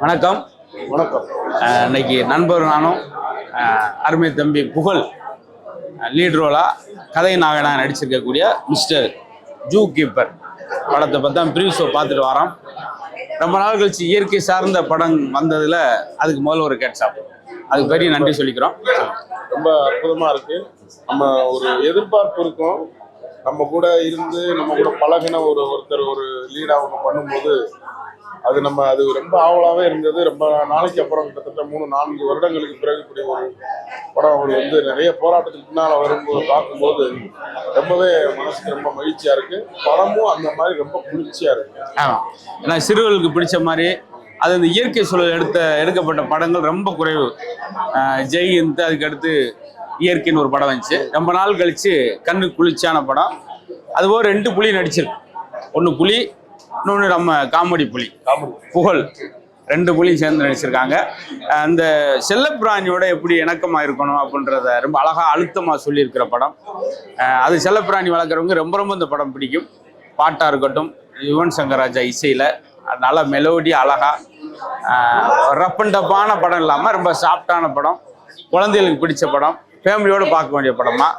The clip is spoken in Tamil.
வணக்கம். வணக்கம். இன்னைக்கு நண்பர் நானும் அருமை தம்பி புகழ் லீட் ரோலா கதை நாயகனாக நடிச்சிருக்கக்கூடிய மிஸ்டர் ஜூ கீப்பர் படத்தை பார்த்தா ப்ரீவியூ ஷோ பார்த்துட்டு வரோம். ரொம்ப நாள் கழிச்சு இயற்கை சார்ந்த படம் வந்ததில் அதுக்கு முதல்ல ஒரு கேட்சாப், அதுக்கு பெரிய நன்றி சொல்லிக்கிறோம். ரொம்ப அற்புதமா இருக்கு. நம்ம ஒரு எதிர்பார்ப்பு இருக்கும், நம்ம கூட இருந்து நம்ம கூட பழகின ஒருத்தர் ஒரு லீடா ஒன்று பண்ணும்போது அது ரொம்ப ஆவலாவே இருந்தது. ரொம்ப நாளைக்கு அப்புறம் கிட்டத்தட்ட 3-4 வருடங்களுக்கு பிறகு இப்படி ஒரு படம் அவர் நிறைய போராட்டத்துக்கு பின்னால வரும்போது பார்க்கும்போது ரொம்பவே மனசுக்கு ரொம்ப மகிழ்ச்சியா இருக்கு. படமும் அந்த மாதிரி ரொம்ப குளிர்ச்சியா இருக்கு. ஏன்னா சிறுவர்களுக்கு பிடிச்ச மாதிரி அது இந்த இயற்கை சூழல் எடுக்கப்பட்ட படங்கள் ரொம்ப குறைவு. ஜெய்ஹிந்த், அதுக்கு அடுத்து இயற்கைன்னு ஒரு படம் வந்துச்சு. ரொம்ப நாள் கழிச்சு கண்ணு குளிர்ச்சியான படம். அதுபோல் 2 புலி நடிச்சிருக்கு. ஒன்று புலி, இன்னொன்று நம்ம காமெடி புலி புகழ். 2 புலியும் சேர்ந்து நடிச்சிருக்காங்க. அந்த செல்லப்பிராணியோட எப்படி இணக்கமாக இருக்கணும் அப்படின்றத ரொம்ப அழகாக அழுத்தமாக சொல்லியிருக்கிற படம். அது செல்லப்பிராணி வளர்க்குறவங்க ரொம்ப ரொம்ப இந்த படம் பிடிக்கும். பாட்டாக இருக்கட்டும், யுவன் சங்கர் ராஜா இசையில் நல்ல மெலோடி, அழகாக ரஃப் அண்ட் டப்பான படம் இல்லாமல் ரொம்ப சாஃப்டான படம். குழந்தைகளுக்கு பிடிச்ச படம், ஃபேமிலியோடு பார்க்க வேண்டிய படமா